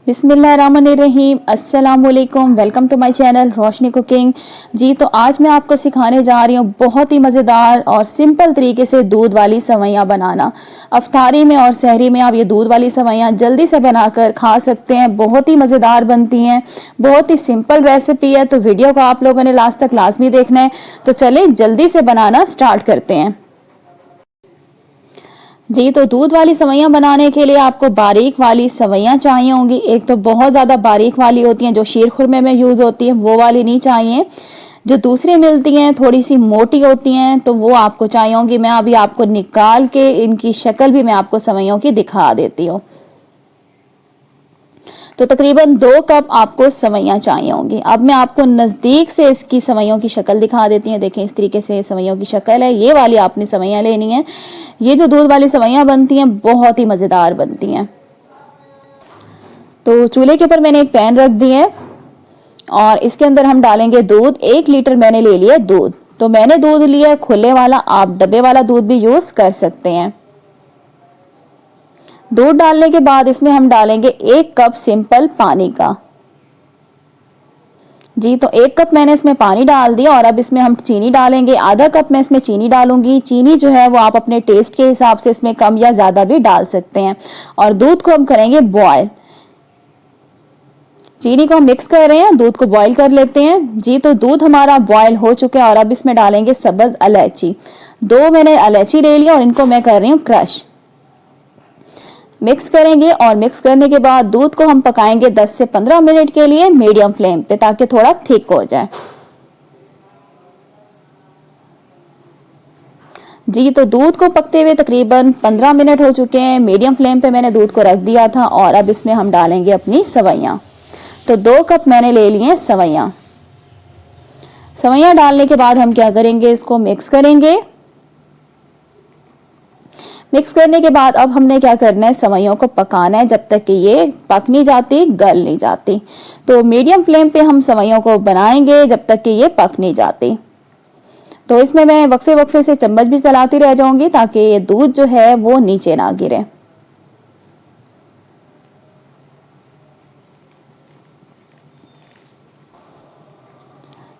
बिस्मिल्लाहिर्रहमानिर्रहीम, अस्सलाम वालेकुम। Welcome to my channel Roshni Cooking. जी तो आज मैं आपको सिखाने जा रही हूँ बहुत ही मज़ेदार और सिंपल तरीके से दूध वाली सेवइयाँ बनाना। अफ्तारी में और सहरी में आप ये दूध वाली सेवइयाँ जल्दी से बनाकर खा सकते हैं। बहुत ही मज़ेदार बनती हैं, बहुत ही सिंपल रेसिपी है। तो वीडियो को आप लोगों ने लास्ट तक लाजमी देखना है। तो चलें जल्दी से बनाना स्टार्ट करते हैं। जी तो दूध वाली सेवइयाँ बनाने के लिए आपको बारीक वाली सेवइयाँ चाहिए होंगी। एक तो बहुत ज़्यादा बारीक वाली होती हैं जो शीर खुरमे में यूज़ होती हैं, वो वाली नहीं चाहिए। जो दूसरी मिलती हैं थोड़ी सी मोटी होती हैं तो वो आपको चाहिए होंगी। मैं अभी आपको निकाल के इनकी शक्ल भी मैं आपको सेवइयों की दिखा देती हूँ। तो तकरीबन 2 कप आपको सेवइयाँ चाहिए होंगी। अब मैं आपको नज़दीक से इसकी सेवइयों की शक्ल दिखा देती हूँ। देखें इस तरीके से सेवइयों की शक्ल है। ये वाली आपने सेवइयाँ लेनी है। ये जो दूध वाली सेवइयाँ बनती हैं बहुत ही मज़ेदार बनती हैं। तो चूल्हे के ऊपर मैंने एक पैन रख दी है और इसके अंदर हम डालेंगे दूध। 1 लीटर मैंने ले लिया दूध। तो मैंने दूध लिया खुले वाला, आप डब्बे वाला दूध भी यूज़ कर सकते हैं। दूध डालने के बाद इसमें हम डालेंगे 1 कप सिंपल पानी का। जी तो 1 कप मैंने इसमें पानी डाल दिया और अब इसमें हम चीनी डालेंगे। आधा कप मैं इसमें चीनी डालूंगी। चीनी जो है वो आप अपने टेस्ट के हिसाब से इसमें कम या ज़्यादा भी डाल सकते हैं। और दूध को हम करेंगे बॉयल। चीनी को हम मिक्स कर रहे हैं, दूध को बॉईल कर लेते हैं। जी तो दूध हमारा बॉयल हो चुका है और अब इसमें डालेंगे सब्ज़ इलायची। 2 मैंने इलायची ले लिया और इनको मैं कर रही हूँ क्रश। मिक्स करेंगे और मिक्स करने के बाद दूध को हम पकाएंगे 10 से 15 मिनट के लिए मीडियम फ्लेम पे, ताकि थोड़ा थिक हो जाए। जी तो दूध को पकते हुए तकरीबन 15 मिनट हो चुके हैं। मीडियम फ्लेम पे मैंने दूध को रख दिया था और अब इसमें हम डालेंगे अपनी सेवइयाँ। तो 2 कप मैंने ले लिए सेवइयाँ। सेवइयाँ डालने के बाद हम क्या करेंगे, इसको मिक्स करेंगे। मिक्स करने के बाद अब हमने क्या करना है, सेवइयों को पकाना है जब तक कि ये पक नहीं जाती, गल नहीं जाती। तो मीडियम फ्लेम पे हम सेवइयों को बनाएंगे जब तक कि ये पक नहीं जाती। तो इसमें मैं वक्फे वक्फे से चम्मच भी चलाती रह जाऊंगी ताकि ये दूध जो है वो नीचे ना गिरे।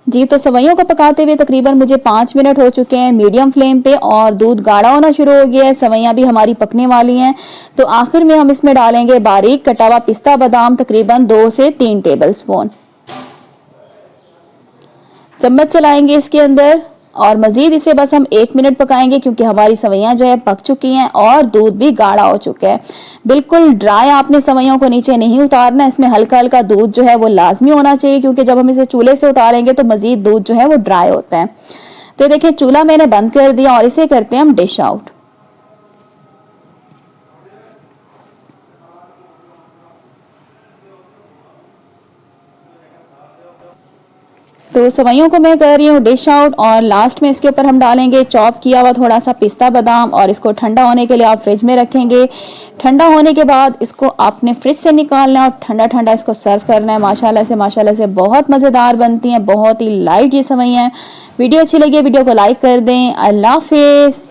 जी तो सेवइयों को पकाते हुए तकरीबन मुझे 5 मिनट हो चुके हैं मीडियम फ्लेम पे और दूध गाढ़ा होना शुरू हो गया है। सेवइयाँ भी हमारी पकने वाली हैं। तो आखिर में हम इसमें डालेंगे बारीक कटा हुआ पिस्ता बादाम, तकरीबन 2 से 3 टेबलस्पून। चम्मच चलाएंगे इसके अंदर और मजीद इसे बस हम 1 मिनट पकाएंगे क्योंकि हमारी सेवइयाँ जो है पक चुकी हैं और दूध भी गाढ़ा हो चुका है। बिल्कुल ड्राई आपने सेवइयों को नीचे नहीं उतारना, इसमें हल्का हल्का दूध जो है वो लाजमी होना चाहिए क्योंकि जब हम इसे चूल्हे से उतारेंगे तो मजीद दूध जो है वो ड्राई होता है। तो देखिए चूल्हा मैंने बंद कर दिया और इसे करते हैं हम डिश आउट। तो सेवइयों को मैं कर रही हूँ डिश आउट और लास्ट में इसके ऊपर हम डालेंगे चॉप किया हुआ थोड़ा सा पिस्ता बादाम और इसको ठंडा होने के लिए आप फ्रिज में रखेंगे। ठंडा होने के बाद इसको आपने फ्रिज से निकालना है और ठंडा ठंडा इसको सर्व करना है। माशाल्लाह से बहुत मज़ेदार बनती हैं, बहुत ही लाइट ये सेवइयाँ हैं। वीडियो अच्छी लगी वीडियो को लाइक कर दें। अल्लाह हाफिज़।